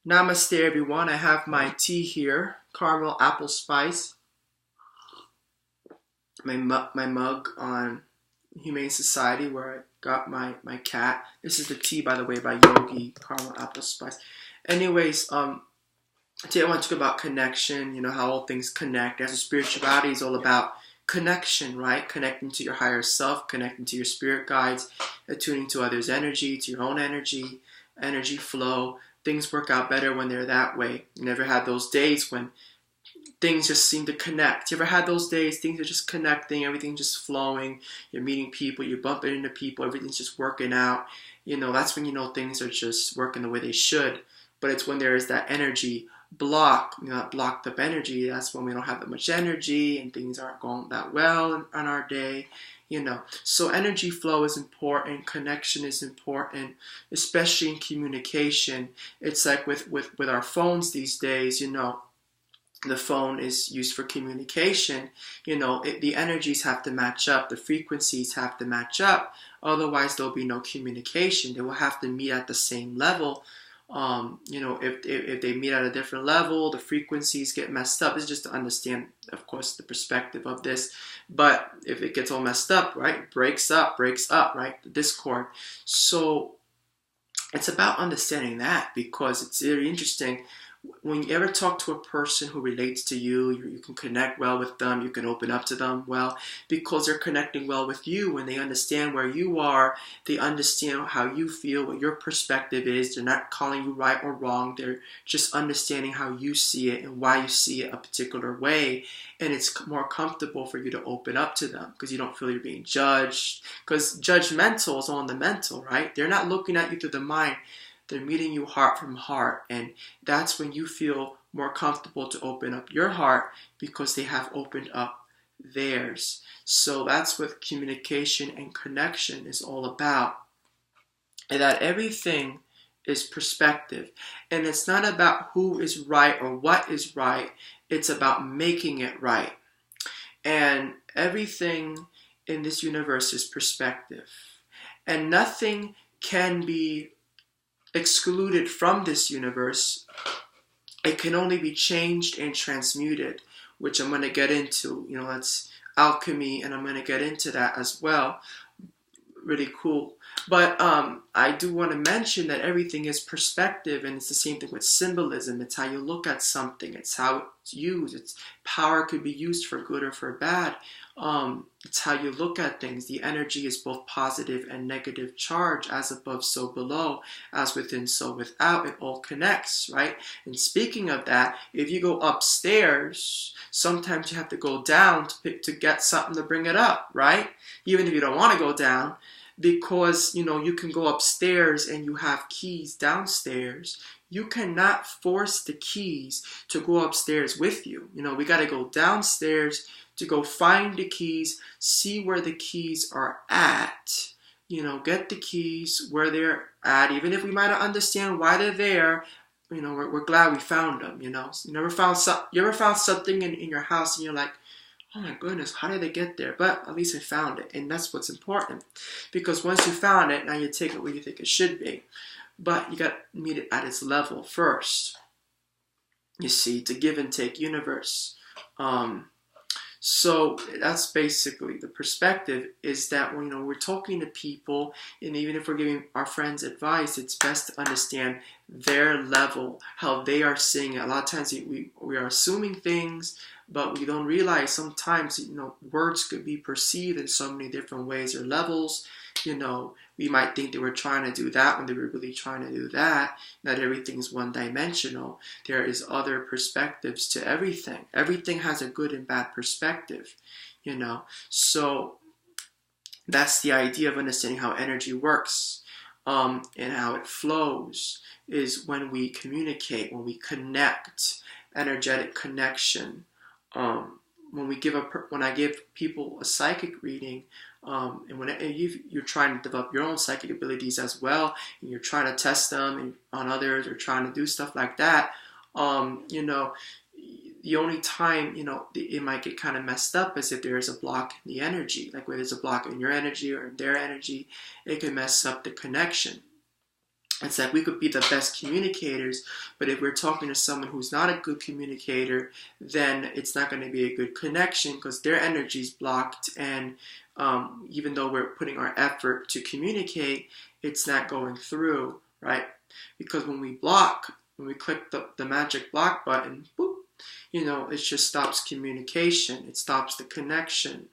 Namaste, everyone. I have my tea here, caramel apple spice. My mug on Humane Society, where I got my cat. This is the tea, by the way, by Yogi, caramel apple spice. Anyways, today I want to talk about connection. You know how all things connect. As a spirituality is all about connection, right? Connecting to your higher self, connecting to your spirit guides, attuning to others' energy, to your own energy flow. Things work out better when they're that way. You never had those days when things just seem to connect. You ever had those days, things are just connecting, everything's just flowing, you're meeting people, you're bumping into people, everything's just working out. That's when you know things are just working the way they should. But it's when there is that energy block, that blocked up energy, that's when we don't have that much energy and things aren't going that well on our day. So energy flow is important, connection is important, especially in communication. It's like with our phones these days. The phone is used for communication. The energies have to match up, the frequencies have to match up, otherwise there'll be no communication. They will have to meet at the same level. If they meet at a different level, the frequencies get messed up. It's just to understand, of course, the perspective of this. But if it gets all messed up, right, breaks up, right, the discord. So it's about understanding that, because it's very interesting. When you ever talk to a person who relates to you, you can connect well with them, you can open up to them well, because they're connecting well with you. When they understand where you are, they understand how you feel, what your perspective is. They're not calling you right or wrong, they're just understanding how you see it and why you see it a particular way. And it's more comfortable for you to open up to them, because you don't feel you're being judged. Because judgmental is on the mental, right? They're not looking at you through the mind. They're meeting you heart from heart, and that's when you feel more comfortable to open up your heart, because they have opened up theirs. So that's what communication and connection is all about. And that everything is perspective. And it's not about who is right or what is right. It's about making it right. And everything in this universe is perspective. And nothing can be excluded from this universe. It can only be changed and transmuted, which I'm going to get into. That's alchemy, and I'm going to get into that as well. Really cool. But I do want to mention that everything is perspective, and it's the same thing with symbolism. It's how you look at something. It's how it's used. Its power could be used for good or for bad. It's how you look at things. The energy is both positive and negative charge, as above, so below, as within, so without. It all connects, right? And speaking of that, if you go upstairs, sometimes you have to go down to get something to bring it up, right? Even if you don't want to go down, because you can go upstairs and you have keys downstairs. You cannot force the keys to go upstairs with you. We got to go downstairs to go find the keys, see where the keys are at, get the keys where they're at. Even if we might not understand why they're there, we're glad we found them. You ever found something in your house and you're like, oh my goodness, how did they get there? But at least I found it, and that's what's important. Because once you found it, now you take it where you think it should be. But you got to meet it at its level first. You see, it's a give and take universe. So that's basically the perspective, is that when we're talking to people, and even if we're giving our friends advice, it's best to understand their level, how they are seeing it. A lot of times we are assuming things, but we don't realize sometimes words could be perceived in so many different ways or levels. We might think they were trying to do that when they were really trying to do that. Not everything's one-dimensional. There is other perspectives to everything. Everything has a good and bad perspective, So that's the idea of understanding how energy works, and how it flows, is when we communicate, when we connect, energetic connection. When I give people a psychic reading, and when you're trying to develop your own psychic abilities as well, and you're trying to test them on others, or trying to do stuff like that, the only time it might get kind of messed up is if there is a block in the energy. Like where there's a block in your energy or in their energy, it can mess up the connection. It's like we could be the best communicators, but if we're talking to someone who's not a good communicator, then it's not going to be a good connection because their energy is blocked. And even though we're putting our effort to communicate, it's not going through, right? Because when we click the magic block button, boop, it just stops communication. It stops the connection.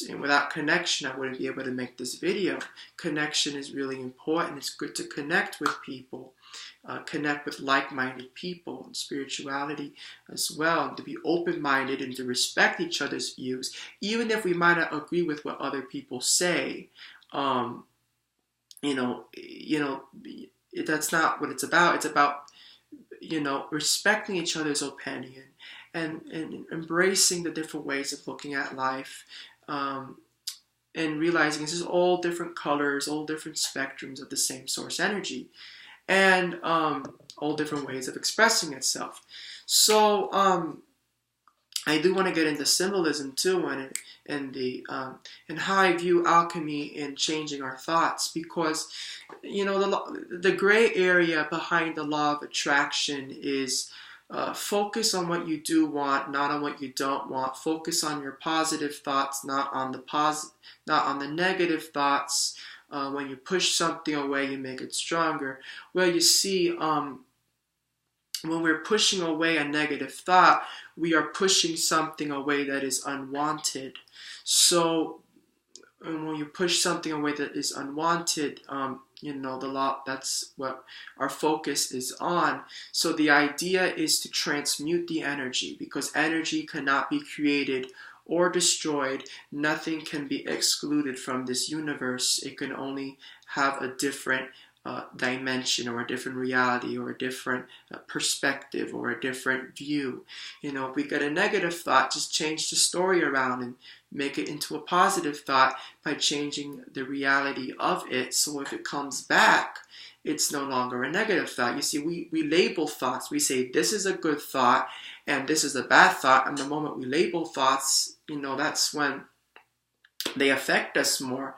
And without connection, I wouldn't be able to make this video. Connection is really important. It's good to connect with people, connect with like-minded people, and spirituality as well, and to be open-minded and to respect each other's views, even if we might not agree with what other people say. That's not what it's about. It's about respecting each other's opinion and embracing the different ways of looking at life. And realizing this is all different colors, all different spectrums of the same source energy, and all different ways of expressing itself. So I do want to get into symbolism too, and how I view alchemy in changing our thoughts, because the gray area behind the law of attraction is focus on what you do want, not on what you don't want. Focus on your positive thoughts, not on the negative thoughts. When you push something away, you make it stronger. Well, you see, when we're pushing away a negative thought, we are pushing something away that is unwanted. So when you push something away that is unwanted, the law, that's what our focus is on. So the idea is to transmute the energy, because energy cannot be created or destroyed. Nothing can be excluded from this universe. It can only have a different dimension, or a different reality, or a different perspective, or a different view. If we get a negative thought, just change the story around and make it into a positive thought by changing the reality of it. So if it comes back, it's no longer a negative thought. You see, we label thoughts. We say this is a good thought and this is a bad thought. And the moment we label thoughts, that's when they affect us more.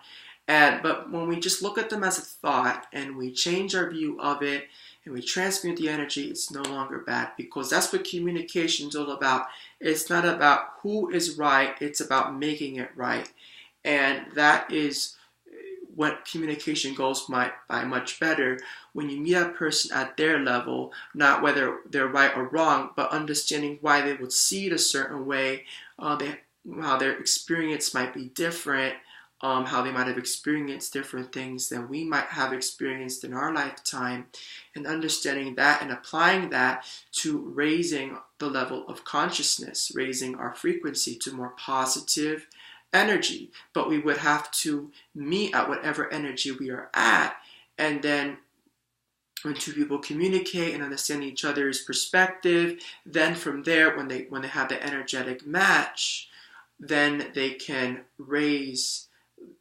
But when we just look at them as a thought and we change our view of it and we transmute the energy, it's no longer bad, because that's what communication is all about. It's not about who is right, it's about making it right. And that is what communication goes by much better when you meet a person at their level, not whether they're right or wrong, but understanding why they would see it a certain way, how their experience might be different, how they might have experienced different things than we might have experienced in our lifetime, and understanding that and applying that to raising the level of consciousness, raising our frequency to more positive energy. But we would have to meet at whatever energy we are at, and then when two people communicate and understand each other's perspective, then from there, when they have the energetic match, then they can raise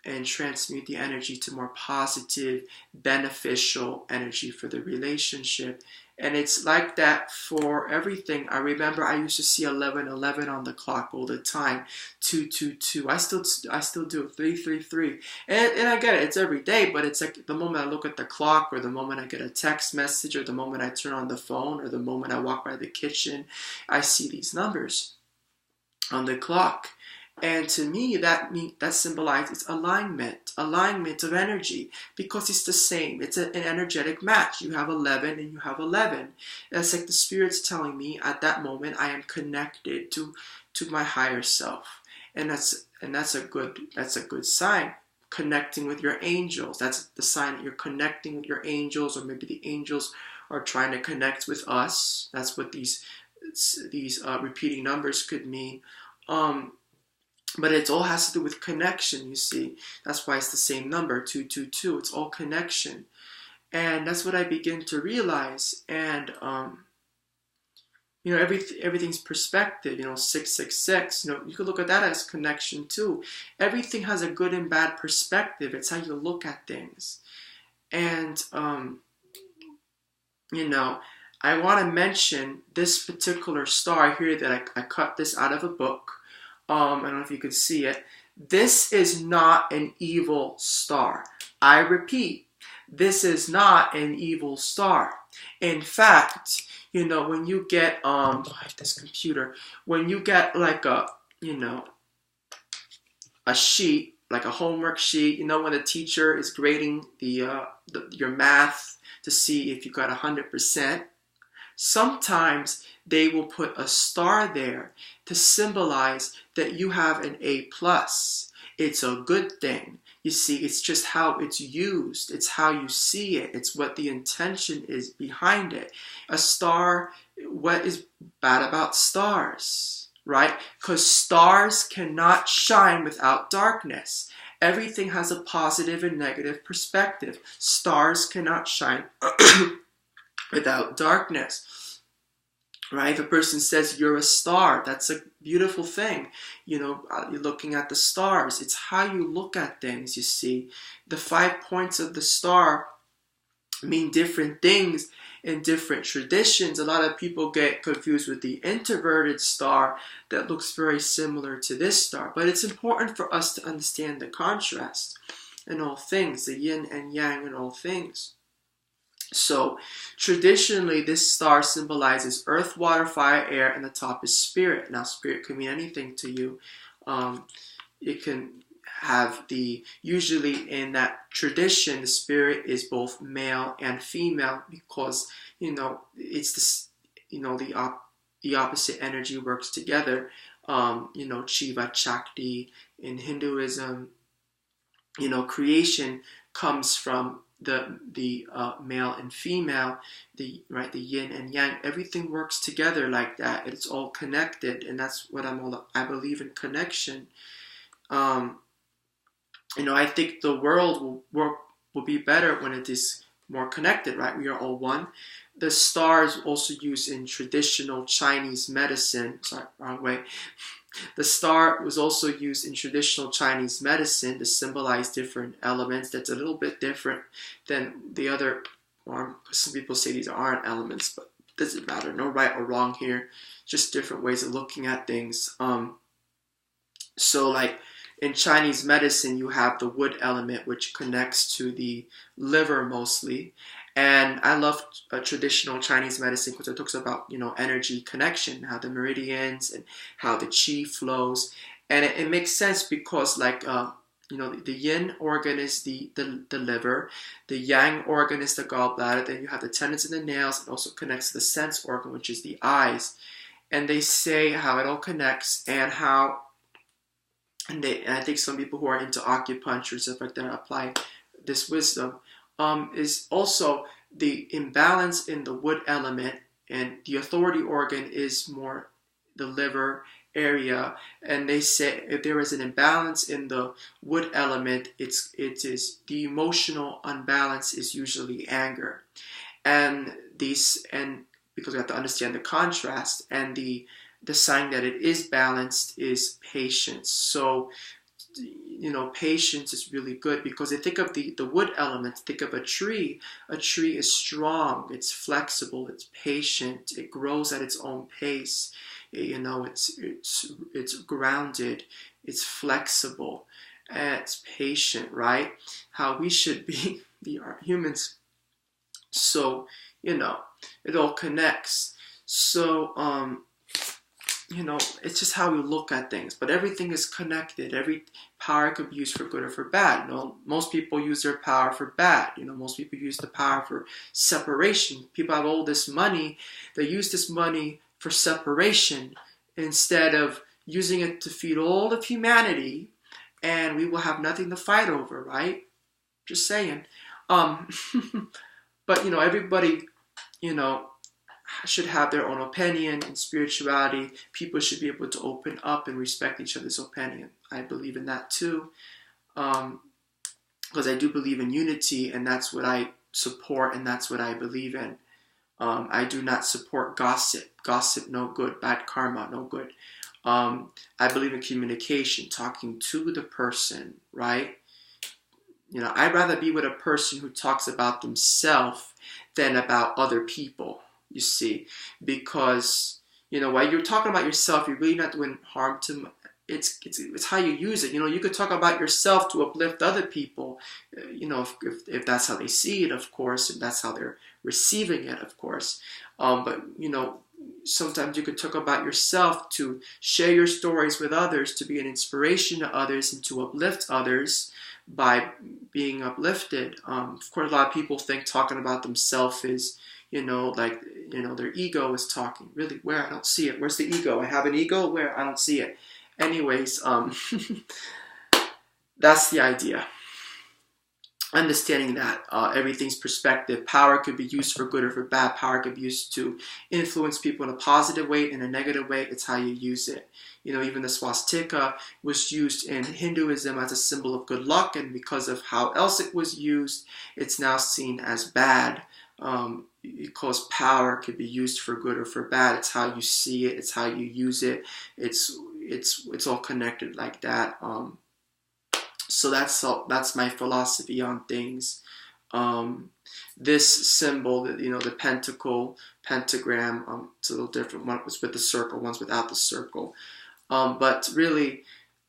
and transmute the energy to more positive, beneficial energy for the relationship. And it's like that for everything. I remember I used to see 11:11 on the clock all the time. 2:22. I still do 3:33. And I get it. It's every day, but it's like the moment I look at the clock, or the moment I get a text message, or the moment I turn on the phone, or the moment I walk by the kitchen, I see these numbers on the clock. And to me, that symbolizes alignment of energy, because it's the same. It's an energetic match. You have 11 and you have 11. It's like the Spirit's telling me at that moment I am connected to my higher self, and that's a good sign. Connecting with your angels. That's the sign that you're connecting with your angels, or maybe the angels are trying to connect with us. That's what these repeating numbers could mean. But it all has to do with connection, you see. That's why it's the same number, 222. It's all connection. And that's what I begin to realize. And, everything's perspective. 666, you could look at that as connection too. Everything has a good and bad perspective. It's how you look at things. And, I want to mention this particular star here that I cut this out of a book. I don't know if you could see it. This is not an evil star. I repeat, this is not an evil star. In fact, when you get this computer, when you get like a sheet, like a homework sheet, when the teacher is grading your math to see if you got 100%, sometimes they will put a star there to symbolize that you have an A+. It's a good thing. You see, it's just how it's used. It's how you see it. It's what the intention is behind it. A star, what is bad about stars, right? Because stars cannot shine without darkness. Everything has a positive and negative perspective. Stars cannot shine without darkness, right? If a person says you're a star, that's a beautiful thing. You're looking at the stars. It's how you look at things, you see. The 5 points of the star mean different things in different traditions. A lot of people get confused with the inverted star that looks very similar to this star. But it's important for us to understand the contrast in all things, the yin and yang in all things. So traditionally, this star symbolizes earth, water, fire, air, and the top is spirit. Now, spirit can mean anything to you. It can have usually in that tradition, the spirit is both male and female because, it's this, the opposite energy works together. Shiva, Shakti in Hinduism, creation comes from the male and female, the yin and yang. Everything works together like that. It's all connected, and that's what I believe in connection. I think the world will be better when it is more connected, right? We are all one. The star is also used in traditional Chinese medicine. Sorry, wrong way. The star was also used in traditional Chinese medicine to symbolize different elements. That's a little bit different than the other, or some people say these aren't elements, but it doesn't matter. No right or wrong here. Just different ways of looking at things. So like in Chinese medicine, you have the wood element, which connects to the liver mostly. And I love traditional Chinese medicine because it talks about, energy connection, how the meridians and how the qi flows. And it makes sense because the yin organ is the liver, the yang organ is the gallbladder, then you have the tendons in the nails. It also connects to the sense organ, which is the eyes. And they say how it all connects and how, and I think some people who are into acupuncture and stuff like that apply this wisdom. Is also the imbalance in the wood element, and the authority organ is more the liver area. And they say if there is an imbalance in the wood element, it is the emotional unbalance is usually anger, and because we have to understand the contrast, and the sign that it is balanced is patience. So patience is really good because they think of the wood element, think of a tree. A tree is strong, it's flexible, it's patient, it grows at its own pace. It's grounded, it's flexible, it's patient, right? How we should be, we are humans. So, it all connects. So, it's just how we look at things. But everything is connected. Every power could be used for good or for bad. Most people use their power for bad. Most people use the power for separation. People have all this money. They use this money for separation instead of using it to feed all of humanity, and we will have nothing to fight over, right? Just saying. But, everybody, should have their own opinion. In spirituality, people should be able to open up and respect each other's opinion. I believe in that too, because I do believe in unity, and that's what I support, and that's what I believe in. I do not support gossip. Gossip, no good. Bad karma, no good. I believe in communication, talking to the person, right? I'd rather be with a person who talks about themselves than about other people. You see, because while you're talking about yourself, you're really not doing harm to it's how you use it. You could talk about yourself to uplift other people, if that's how they see it, of course, and that's how they're receiving it, of course. But sometimes you could talk about yourself to share your stories with others, to be an inspiration to others, and to uplift others by being uplifted. Of course, a lot of people think talking about themselves is, their ego is talking. Really, where? I don't see it. Where's the ego? I have an ego? Where? I don't see it. Anyways, that's the idea. Understanding that everything's perspective. Power could be used for good or for bad. Power could be used to influence people in a positive way, in a negative way. It's how you use it. Even the swastika was used in Hinduism as a symbol of good luck, and because of how else it was used, it's now seen as bad. Because power could be used for good or for bad. It's how you see it. It's how you use it. It's all connected like that. So that's my philosophy on things. This symbol, the pentacle, pentagram, it's a little different. One was with the circle, one's without the circle. But really,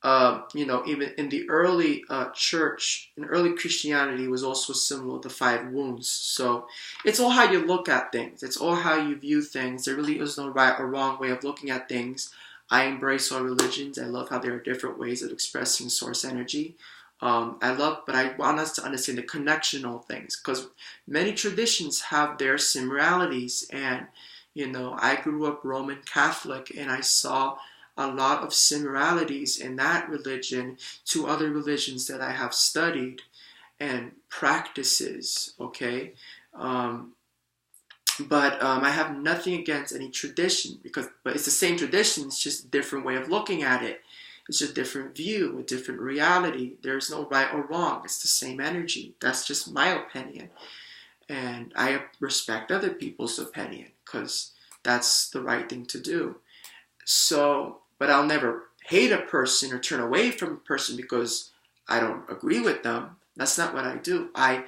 even in the early church, in early Christianity, was also a symbol of the 5 wounds. So it's all how you look at things. It's all how you view things. There really is no right or wrong way of looking at things. I embrace all religions. I love how there are different ways of expressing source energy. But I want us to understand the connectional things, because many traditions have their similarities. And, I grew up Roman Catholic, and I saw a lot of similarities in that religion to other religions that I have studied and practices, okay? But I have nothing against any tradition, but it's the same tradition, it's just a different way of looking at it. It's a different view, a different reality. There's no right or wrong. It's the same energy. That's just my opinion. And I respect other people's opinion, because that's the right thing to do. So, but I'll never hate a person or turn away from a person because I don't agree with them. That's not what I do. I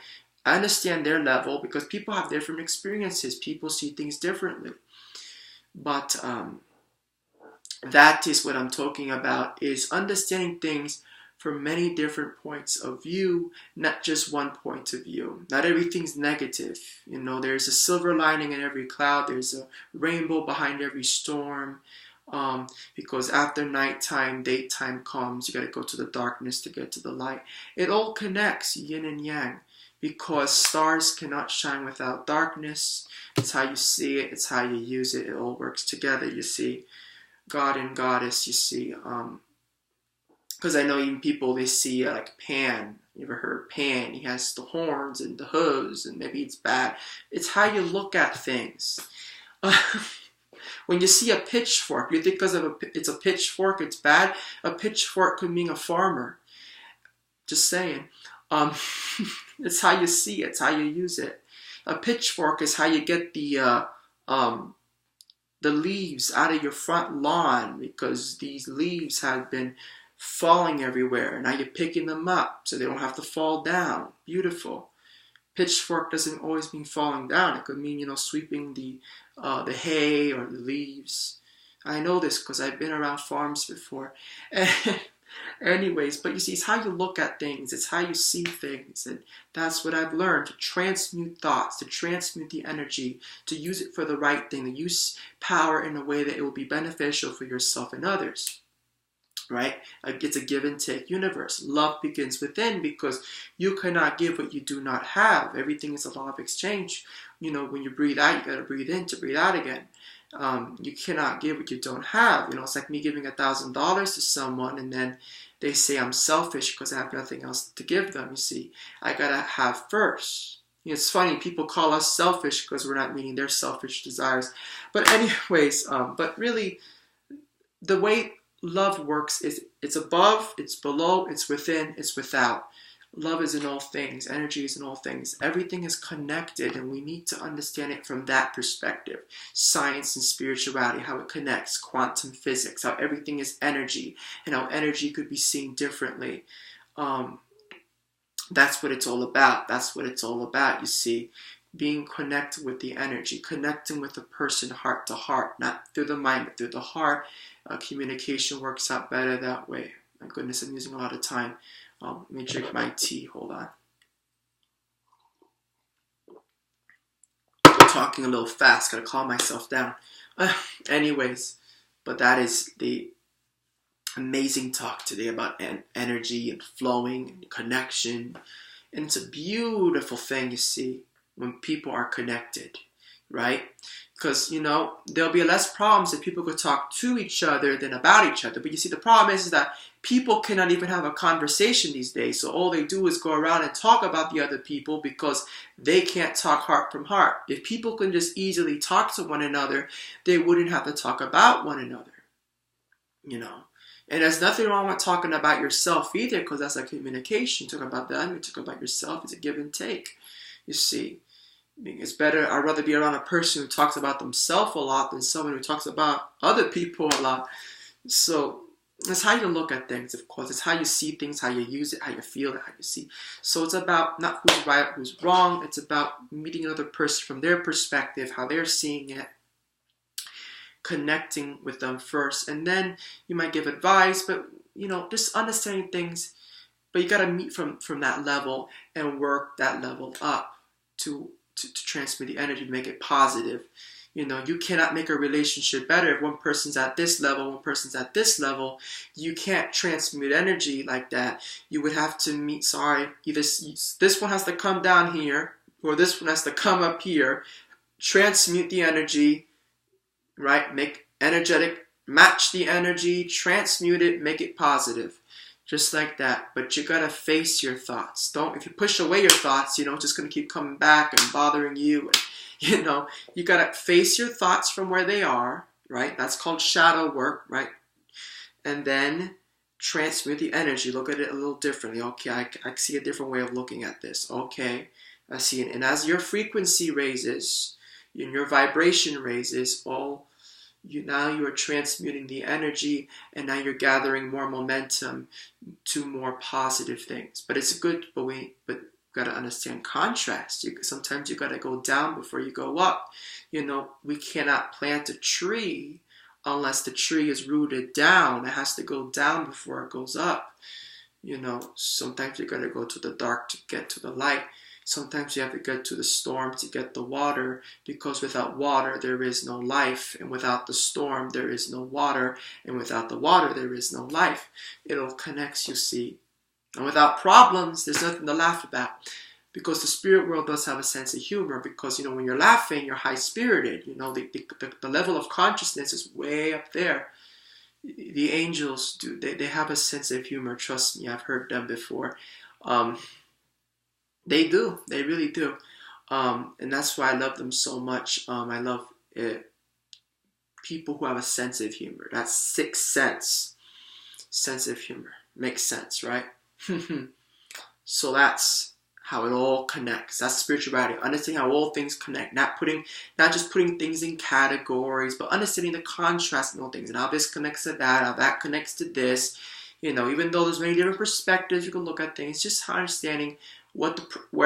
understand their level, because people have different experiences. People see things differently. But that is what I'm talking about, is understanding things from many different points of view, not just one point of view. Not everything's negative. There's a silver lining in every cloud. There's a rainbow behind every storm. Because after nighttime, daytime comes. You got to go to the darkness to get to the light. It all connects, yin and yang, because stars cannot shine without darkness. It's how you see it. It's how you use it. It all works together, you see. God and goddess, you see. Because I know even people, they see like Pan. You ever heard Pan? He has the horns and the hooves, and maybe it's bad. It's how you look at things. When you see a pitchfork, you think because it's a pitchfork, it's bad. A pitchfork could mean a farmer. Just saying. It's how you see it. It's how you use it. A pitchfork is how you get the leaves out of your front lawn, because these leaves have been falling everywhere. Now you're picking them up so they don't have to fall down. Beautiful. Pitchfork doesn't always mean falling down. It could mean, sweeping the hay or the leaves. I know this because I've been around farms before. Anyways, but you see, it's how you look at things. It's how you see things. And that's what I've learned, to transmute thoughts, to transmute the energy, to use it for the right thing, to use power in a way that it will be beneficial for yourself and others. Right? It's a give and take universe. Love begins within, because you cannot give what you do not have. Everything is a law of exchange. When you breathe out, you got to breathe in to breathe out again. You cannot give what you don't have. It's like me giving $1,000 to someone, and then they say I'm selfish because I have nothing else to give them. You see, I gotta have first. It's funny, people call us selfish because we're not meeting their selfish desires. But anyways, but really, the way love works is it's above, it's below, it's within, it's without. Love is in all things. Energy is in all things. Everything is connected, and we need to understand it from that perspective. Science and spirituality, how it connects, quantum physics, how everything is energy, and how energy could be seen differently. That's what it's all about. That's what it's all about, you see. being connected with the energy, connecting with the person heart to heart, not through the mind, but through the heart. Communication works out better that way. My goodness, I'm using a lot of time. Let me drink my tea. Hold on. I'm talking a little fast. Gotta calm myself down. Anyways, but that is the amazing talk today about energy and flowing and connection. And it's a beautiful thing, you see, when people are connected, right? Because, there'll be less problems if people could talk to each other than about each other. But you see, the problem is that people cannot even have a conversation these days. So all they do is go around and talk about the other people because they can't talk heart from heart. If people can just easily talk to one another, they wouldn't have to talk about one another, And there's nothing wrong with talking about yourself either, because that's a communication. Talk about them, you talk about yourself. It's a give and take, you see. It's better, I'd rather be around a person who talks about themselves a lot than someone who talks about other people a lot. So that's how you look at things, of course. It's how you see things, how you use it, how you feel it, how you see. So it's about not who's right, who's wrong. It's about meeting another person from their perspective, how they're seeing it, connecting with them first. And then you might give advice, but, just understanding things. But you got to meet from that level and work that level up to transmit the energy, to make it positive. You cannot make a relationship better if one person's at this level, one person's at this level. You can't transmute energy like that. You would have to either this one has to come down here, or this one has to come up here, transmute the energy, right? Make energetic, match the energy, transmute it, make it positive. Just like that. But you gotta face your thoughts. If you push away your thoughts, it's just gonna keep coming back and bothering you. And, you gotta face your thoughts from where they are, right? That's called shadow work, right? And then transmute the energy. Look at it a little differently. Okay, I see a different way of looking at this. Okay, I see it. And as your frequency raises and your vibration raises, now you are transmuting the energy, and now you're gathering more momentum to more positive things. But it's good, but you gotta understand contrast. Sometimes you gotta go down before you go up. We cannot plant a tree unless the tree is rooted down. It has to go down before it goes up. Sometimes you gotta go to the dark to get to the light. Sometimes you have to get to the storm to get the water, because without water there is no life, and without the storm there is no water, and without the water there is no life. It all connects, you see. And without problems, there's nothing to laugh about, because the spirit world does have a sense of humor, because when you're laughing, you're high-spirited. The level of consciousness is way up there. The angels do. They have a sense of humor. Trust me, I've heard them before. They do. They really do. And that's why I love them so much. I love people who have a sense of humor. That sixth sense of humor. Makes sense, right? So that's how it all connects. That's spirituality. Understanding how all things connect. Not just putting things in categories, but understanding the contrast in all things. And how this connects to that, how that connects to this. Even though there's many different perspectives you can look at things, just understanding where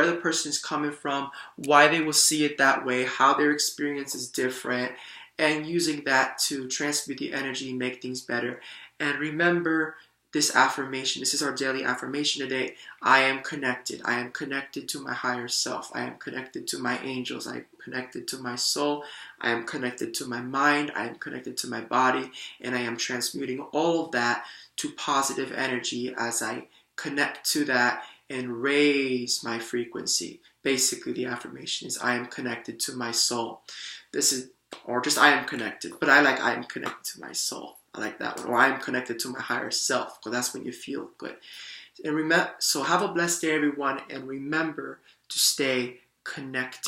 the person is coming from, why they will see it that way, how their experience is different, and using that to transmute the energy and make things better. And remember this affirmation. This is our daily affirmation today. I am connected. I am connected to my higher self. I am connected to my angels. I am connected to my soul. I am connected to my mind. I am connected to my body. And I am transmuting all of that to positive energy as I connect to that and raise my frequency. Basically, the affirmation is I am connected to my soul. Or just I am connected. But I am connected to my soul. I like that one. Or I am connected to my higher self, because that's when you feel good. And so have a blessed day, everyone, and remember to stay connected.